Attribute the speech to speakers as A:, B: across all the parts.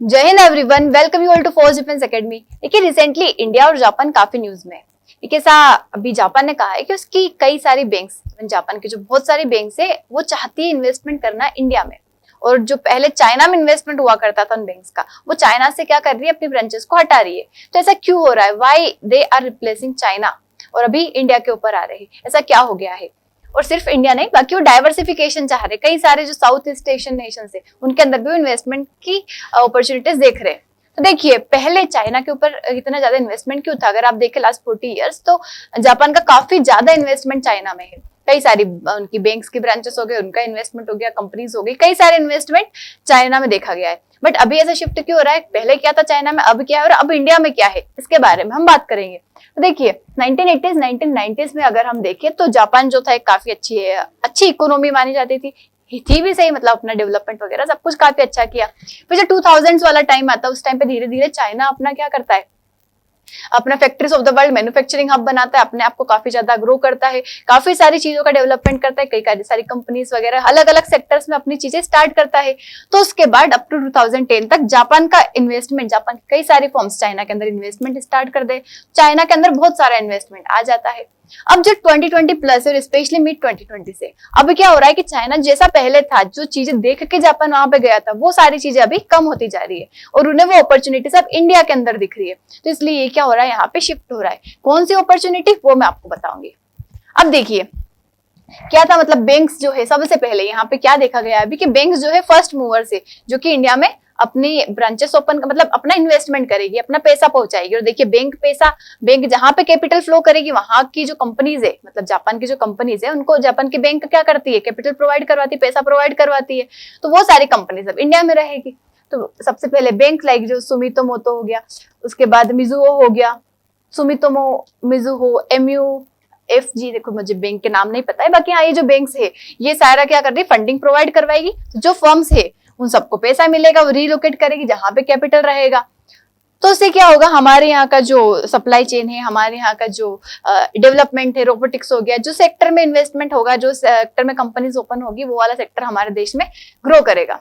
A: जय हिंद everyone, welcome you all to Force Defence Academy. देखिए रिसेंटली इंडिया और जापान काफी न्यूज में है। देखिए ऐसा अभी जापान ने कहा है कि उसकी कई सारी बैंक्स, जापान की जो बहुत सारी बैंक्स है वो चाहती है इन्वेस्टमेंट करना इंडिया में। और जो पहले चाइना में इन्वेस्टमेंट हुआ करता था उन बैंक्स का, वो चाइना से क्या कर रही है, अपनी ब्रांचेस को हटा रही है। तो ऐसा क्यों हो रहा है? Why they are replacing China और अभी इंडिया के ऊपर आ रहे हैं, ऐसा क्या हो गया है? और सिर्फ इंडिया नहीं, बाकी वो डाइवर्सिफिकेशन चाह रहे, कई सारे जो साउथ ईस्ट एशियन नेशन है उनके अंदर भी इन्वेस्टमेंट की अपॉर्चुनिटीज देख रहे हैं। तो देखिए पहले चाइना के ऊपर इतना ज्यादा इन्वेस्टमेंट क्यों था? अगर आप देखें लास्ट 40 इयर्स, तो जापान का काफी ज्यादा इन्वेस्टमेंट चाइना में है। कई सारी उनकी बैंक्स की ब्रांचेस हो गए, उनका इन्वेस्टमेंट हो गया, कंपनीज हो गई, कई सारे इन्वेस्टमेंट चाइना में देखा गया है। बट अभी ऐसा शिफ्ट क्यों हो रहा है? पहले क्या था चाइना में, अब क्या है और अब इंडिया में क्या है, इसके बारे में हम बात करेंगे। तो देखिए 1980s 1990s में अगर हम देखें तो जापान जो था एक काफी अच्छी इकोनॉमी मानी जाती थी भी सही, मतलब अपना डेवलपमेंट वगैरह सब कुछ काफी अच्छा किया। फिर जो 2000s वाला टाइम आता है, उस टाइम पे धीरे धीरे चाइना अपना क्या करता है, अपना factories of the world manufacturing hub बनाता है, अपने आप को काफी ज्यादा ग्रो करता है, काफी सारी चीजों का डेवलपमेंट करता है, कई सारी कंपनीज वगैरह अलग अलग सेक्टर्स में अपनी चीजें स्टार्ट करता है। तो उसके बाद अप टू 2010 तक जापान का इन्वेस्टमेंट, जापान की कई सारी फर्म्स चाइना के अंदर इन्वेस्टमेंट स्टार्ट कर दे, चाइना के अंदर बहुत सारा इन्वेस्टमेंट आ जाता है। अब जो 2020 प्लस और स्पेशली मिड 2020 से अब क्या हो रहा है कि चाइना जैसा पहले था, जो चीजें देख के जापान वहां पे गया था, वो सारी चीजें अभी कम होती जा रही है और उन्हें वो अपॉर्चुनिटीज अब इंडिया के अंदर दिख रही है। तो इसलिए ये क्या हो रहा है, यहाँ पे शिफ्ट हो रहा है। कौन सी अपॉर्चुनिटी, वो मैं आपको बताऊंगी। अब देखिए क्या था, मतलब बैंक्स जो है सबसे पहले यहाँ पे क्या देखा गया अभी कि बैंक्स जो है फर्स्ट मूवर से, जो कि इंडिया में अपनी ब्रांचेस ओपन, मतलब अपना इन्वेस्टमेंट करेगी, अपना पैसा पहुंचाएगी। और देखिए बैंक जहां पे कैपिटल फ्लो करेगी, वहां की जो कंपनीज है, मतलब जापान की जो कंपनीज है, उनको जापान की बैंक क्या करती है, कैपिटल प्रोवाइड करवाती है, पैसा प्रोवाइड करवाती है। तो वो सारी कंपनीज अब इंडिया में रहेगी। तो सबसे पहले बैंक लाइक जो सुमितोमोतो हो गया, उसके बाद मिजुओ हो गया, सुमितोमो, मिजुहो, एमयू, FG, देखो मुझे बैंक के नाम नहीं पता है, बाकी हाँ ये जो बैंक्स है ये सारा क्या कर रही है, फंडिंग प्रोवाइड करवाएगी। तो जो फर्म्स है उन सबको पैसा मिलेगा, वो रीलोकेट करेगी जहां पे कैपिटल रहेगा। तो उससे क्या होगा, हमारे यहाँ का जो सप्लाई चेन है, हमारे यहाँ का जो डेवलपमेंट है, रोबोटिक्स हो गया, जो सेक्टर में इन्वेस्टमेंट होगा, जो सेक्टर में कंपनीज ओपन होगी, वो वाला सेक्टर हमारे देश में ग्रो करेगा।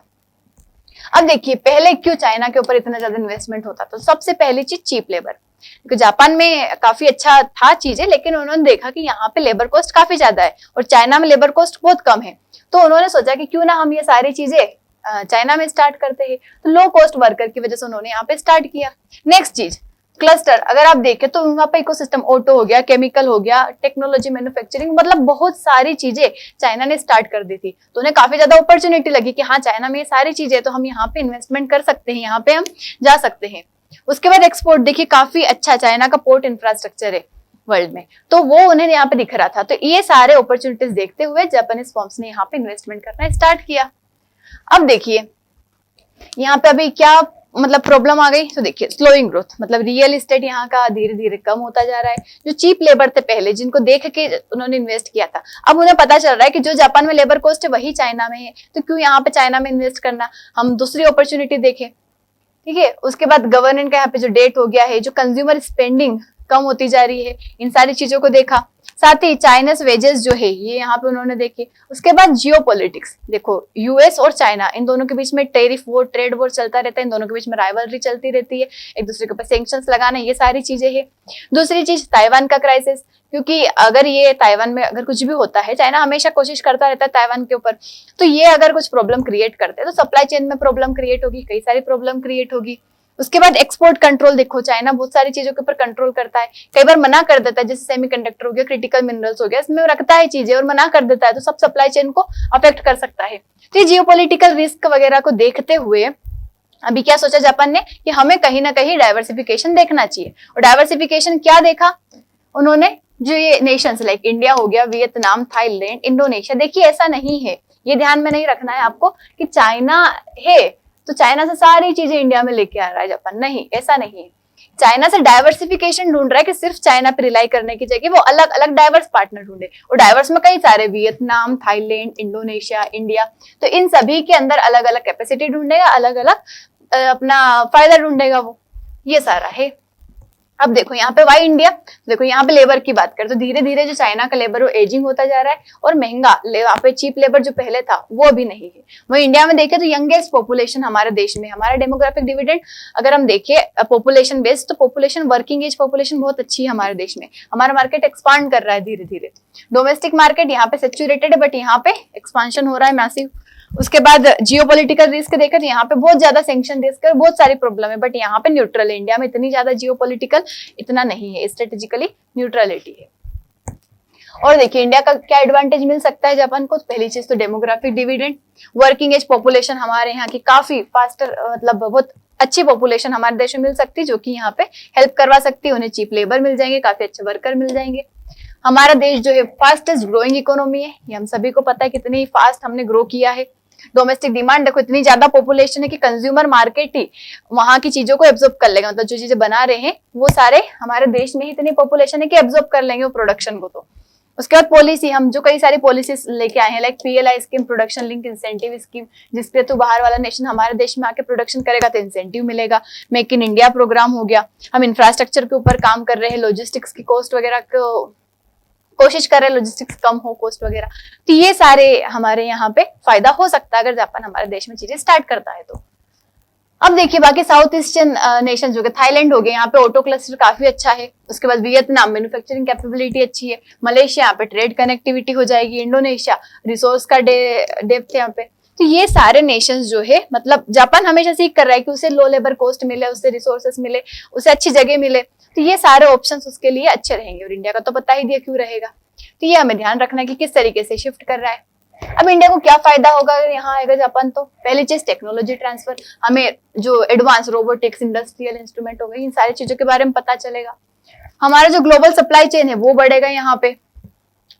A: अब देखिए पहले क्यों चाइना के ऊपर इतना ज्यादा इन्वेस्टमेंट होता, तो सबसे पहली चीज चीप लेबर। क्योंकि जापान में काफी अच्छा था चीजें, लेकिन उन्होंने देखा कि यहाँ पे लेबर कॉस्ट काफी ज्यादा है और चाइना में लेबर कॉस्ट बहुत कम है। तो उन्होंने सोचा कि क्यों ना हम ये सारी चीजें चाइना में स्टार्ट करते हैं। तो लो कॉस्ट वर्कर की वजह से उन्होंने यहाँ पे स्टार्ट किया। नेक्स्ट चीज क्लस्टर, अगर आप देखें तो वहां पे इकोसिस्टम, ऑटो हो गया, केमिकल हो गया, टेक्नोलॉजी, मैन्युफैक्चरिंग, मतलब बहुत सारी चीजें चाइना ने स्टार्ट कर दी थी। तो उन्हें काफी ज्यादा अपॉर्चुनिटी लगी कि हाँ चाइना में ये सारी चीजें, तो हम यहाँ पे इन्वेस्टमेंट कर सकते हैं, यहाँ पे हम जा सकते हैं। उसके बाद एक्सपोर्ट, देखिए काफी अच्छा चाइना का पोर्ट इंफ्रास्ट्रक्चर है वर्ल्ड में, तो वो उन्हें यहाँ पे दिख रहा था। तो ये सारे अपॉर्चुनिटीज देखते हुए जापानीज फर्म्स ने यहाँ पे इन्वेस्टमेंट करना स्टार्ट किया। अब देखिए यहाँ पे अभी क्या मतलब प्रॉब्लम आ गई, तो देखिए स्लोइंग ग्रोथ, मतलब रियल एस्टेट यहाँ का धीरे धीरे कम होता जा रहा है। जो चीप लेबर थे पहले, जिनको देख के उन्होंने इन्वेस्ट किया था, अब उन्हें पता चल रहा है कि जो जापान में लेबर कॉस्ट है वही चाइना में है, तो क्यों यहाँ पे चाइना में इन्वेस्ट करना, हम दूसरी अपॉर्चुनिटी देखें। ठीक है, उसके बाद गवर्नमेंट का यहाँ पे जो डेट हो गया है, जो कंज्यूमर स्पेंडिंग कम होती जा रही है, इन सारी चीजों को देखा। साथ ही चाइनास वेजेस जो है ये यहाँ पे उन्होंने देखे। उसके बाद जियो पॉलिटिक्स, देखो यूएस और चाइना, इन दोनों के बीच में टेरिफ वॉर, ट्रेड वॉर चलता रहता है, इन दोनों के बीच में राइवलरी चलती रहती है, एक दूसरे के ऊपर सैंक्शंस लगाना, ये सारी चीजें है। दूसरी चीज ताइवान का क्राइसिस, क्योंकि अगर ये ताइवान में अगर कुछ भी होता है, चाइना हमेशा कोशिश करता रहता है ताइवान के ऊपर, तो ये अगर कुछ प्रॉब्लम क्रिएट करते हैं तो सप्लाई चेन में प्रॉब्लम क्रिएट होगी, कई सारी प्रॉब्लम क्रिएट होगी। उसके बाद एक्सपोर्ट कंट्रोल, देखो चाइना बहुत सारी चीजों के ऊपर कंट्रोल करता है, कई बार मना कर देता है, जैसे सेमीकंडक्टर हो गया, क्रिटिकल मिनरल्स हो गया, इसमें रखता है चीजें और मना कर देता है, तो सब सप्लाई चेन को अफेक्ट कर सकता है। तो जियोपॉलिटिकल रिस्क वगैरह को देखते हुए अभी क्या सोचा जापान ने कि हमें कहीं ना कहीं डाइवर्सिफिकेशन देखना चाहिए। और डाइवर्सिफिकेशन क्या देखा उन्होंने, जो ये नेशंस लाइक इंडिया हो गया, वियतनाम, थाईलैंड, इंडोनेशिया, देखिए ऐसा नहीं है, ये ध्यान में नहीं रखना है आपको कि चाइना है तो चाइना से सारी चीजें इंडिया में लेके आ रहा है जापान, नहीं, ऐसा नहीं है। चाइना से डाइवर्सिफिकेशन ढूंढ रहा है कि सिर्फ चाइना पे रिलाई करने की जगह वो अलग अलग डाइवर्स पार्टनर ढूंढे, और डाइवर्स में कई सारे, वियतनाम, थाईलैंड, इंडोनेशिया, इंडिया, तो इन सभी के अंदर अलग अलग कैपेसिटी ढूंढेगा, अलग अलग अपना फायदा ढूंढेगा वो, ये सारा है। अब देखो यहाँ पे वाई इंडिया, देखो यहाँ पे लेबर की बात करें तो धीरे धीरे जो चाइना का लेबर वो एजिंग होता जा रहा है और महंगा, यहाँ पे चीप लेबर जो पहले था वो अभी नहीं है। वही इंडिया में देखें तो यंगेस्ट पॉपुलेशन हमारे देश में, हमारा डेमोग्राफिक डिविडेंड अगर हम देखें पॉपुलेशन बेस्ड तो पॉपुलेशन वर्किंग एज पॉपुलेशन बहुत अच्छी है हमारे देश में। हमारा मार्केट एक्सपांड कर रहा है धीरे धीरे, डोमेस्टिक मार्केट यहाँ पे सेचुरेटेड है बट यहाँ पे एक्सपांशन हो रहा है मैसिव। उसके बाद जियोपॉलिटिकल रिस्क देखा तो यहाँ पे बहुत ज्यादा सैंक्शन रिस्क है, बहुत सारी प्रॉब्लम है, बट यहाँ पे न्यूट्रल है। इंडिया में इतनी ज्यादा जियोपॉलिटिकल इतना नहीं है, स्ट्रेटेजिकली न्यूट्रलिटी है। और देखिए इंडिया का क्या एडवांटेज मिल सकता है जापान को, पहली चीज तो demographic dividend, working age population हमारे यहाँ की काफी फास्टर, मतलब बहुत अच्छी पॉपुलेशन हमारे देश में मिल सकती है जो कि यहाँ पे हेल्प करवा सकती है, उन्हें चीप लेबर मिल जाएंगे, काफी अच्छे वर्कर मिल जाएंगे। हमारा देश जो है फास्टेस्ट ग्रोइंग इकोनॉमी है, ये हम सभी को पता है कितनी फास्ट हमने ग्रो किया है। डोमेस्टिक डिमांड देखो इतनी ज्यादा पॉपुलेशन है कि कंज्यूमर मार्केट ही वहां की चीजों को एब्जॉर्ब कर लेगा, मतलब जो चीजें बना रहे हैं वो सारे हमारे देश में ही इतनी पॉपुलेशन है कि एब्जॉर्ब कर लेंगे वो प्रोडक्शन को। तो उसके बाद पॉलिसी, हम जो कई सारी पॉलिसीज लेके आए हैं like PLI scheme, production link incentive scheme, जिसके तो बाहर वाला नेशन हमारे देश में आके प्रोडक्शन करेगा तो इंसेंटिव मिलेगा। मेक इन इंडिया प्रोग्राम हो गया, हम इंफ्रास्ट्रक्चर के ऊपर काम कर रहे हैं, लॉजिस्टिक्स की कॉस्ट वगैरह को कोशिश कर रहे हैं लॉजिस्टिक्स कम हो, कॉस्ट वगैरह, तो ये सारे हमारे यहाँ पे फायदा हो सकता है अगर जापान हमारे देश में चीजें स्टार्ट करता है तो। अब देखिए बाकी साउथ ईस्टर्न नेशन हो गए, थाईलैंड हो गए, यहाँ पे ऑटो क्लस्टर काफी अच्छा है। उसके बाद वियतनाम मैन्युफैक्चरिंग कैपेबिलिटी अच्छी है, मलेशिया यहाँ पे ट्रेड कनेक्टिविटी हो जाएगी, इंडोनेशिया रिसोर्स का डेप्थ है यहाँ पे। तो ये सारे नेशंस जो है, मतलब जापान हमेशा सीख कर रहा है कि उसे लो लेबर कॉस्ट मिले, उसे रिसोर्सेस मिले, उसे अच्छी जगह मिले, तो ये सारे ऑप्शंस उसके लिए अच्छे रहेंगे। और इंडिया का तो पता ही दिया क्यों रहेगा, तो ये हमें ध्यान रखना है कि किस तरीके से शिफ्ट कर रहा है। अब इंडिया को क्या फायदा होगा अगर यहाँ आएगा जापान, तो पहली चीज टेक्नोलॉजी ट्रांसफर, हमें जो एडवांस रोबोटिक्स, इंडस्ट्रियल इंस्ट्रूमेंट हो गए, इन सारी चीजों के बारे में पता चलेगा। हमारा जो ग्लोबल सप्लाई चेन है वो बढ़ेगा, यहाँ पे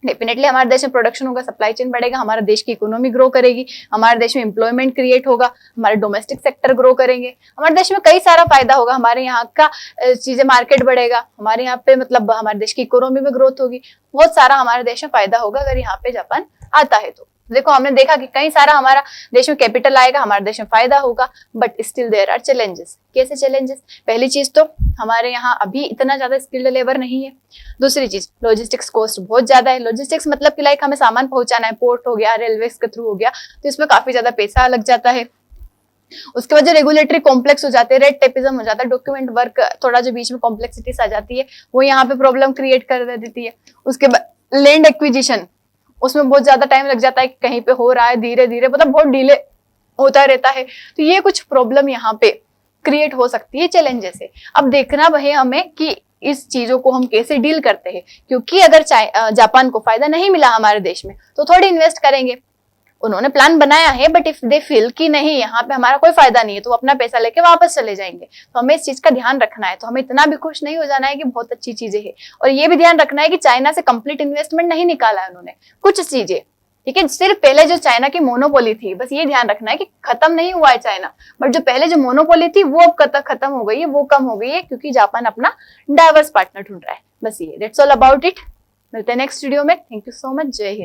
A: डेफिनेटली हमारे देश में प्रोडक्शन होगा, सप्लाई चेन बढ़ेगा, हमारे देश की इकोनॉमी ग्रो करेगी, हमारे देश में एम्प्लॉयमेंट क्रिएट होगा, हमारे डोमेस्टिक सेक्टर ग्रो करेंगे, हमारे देश में कई सारा फायदा होगा, हमारे यहाँ का चीजें मार्केट बढ़ेगा, हमारे यहाँ पे मतलब हमारे देश की इकोनॉमी में ग्रोथ होगी, बहुत सारा हमारे देश में फायदा होगा अगर यहाँ पे जापान आता है तो। देखो हमने देखा कि कई सारा हमारा देश में कैपिटल आएगा, हमारे देश में फायदा होगा, but still there are challenges. कैसे चैलेंजेस? पहली चीज तो हमारे यहाँ अभी इतना ज्यादा स्किल्ड लेबर नहीं है। दूसरी चीज लॉजिस्टिक्स कॉस्ट बहुत ज्यादा है। लॉजिस्टिक्स मतलब कि लाइक हमें सामान पहुंचाना है, पोर्ट हो गया, रेलवे के थ्रू हो गया, तो इसमें काफी ज्यादा पैसा लग जाता है। उसके बाद जो रेगुलेटरी कॉम्प्लेक्स हो जाते हैं, रेड टेपिज्म हो जाता है, डॉक्यूमेंट वर्क थोड़ा जो बीच में कॉम्प्लेक्सिटीज आ जाती है वो यहाँ पे प्रॉब्लम क्रिएट कर देती है। उसके बाद लैंड एक्विजिशन, उसमें बहुत ज्यादा टाइम लग जाता है, कहीं पे हो रहा है धीरे धीरे, मतलब बहुत डिले होता रहता है, तो ये कुछ प्रॉब्लम यहाँ पे क्रिएट हो सकती है, चैलेंजेस है। अब देखना है हमें कि इस चीजों को हम कैसे डील करते हैं, क्योंकि अगर जापान को फायदा नहीं मिला हमारे देश में तो थोड़ी इन्वेस्ट करेंगे। उन्होंने प्लान बनाया है, बट इफ दे फील कि नहीं यहाँ पे हमारा कोई फायदा नहीं है तो वो अपना पैसा लेके वापस चले जाएंगे। तो हमें इस चीज का ध्यान रखना है, तो हमें इतना भी खुश नहीं हो जाना है कि बहुत अच्छी चीजें हैं, और ये भी ध्यान रखना है कि चाइना से कंप्लीट इन्वेस्टमेंट नहीं निकाला है उन्होंने, कुछ चीजें, ठीक है। सिर्फ पहले जो चाइना की मोनोपोली थी, बस ये ध्यान रखना है कि खत्म नहीं हुआ है चाइना, बट जो पहले जो मोनोपोली थी वो अब खत्म हो गई है, वो कम हो गई है, क्योंकि जापान अपना डाइवर्स पार्टनर ढूंढ रहा है। बस ये दैट्स ऑल अबाउट इट। मिलते हैं नेक्स्ट वीडियो में। Thank you so much. जय हिंद।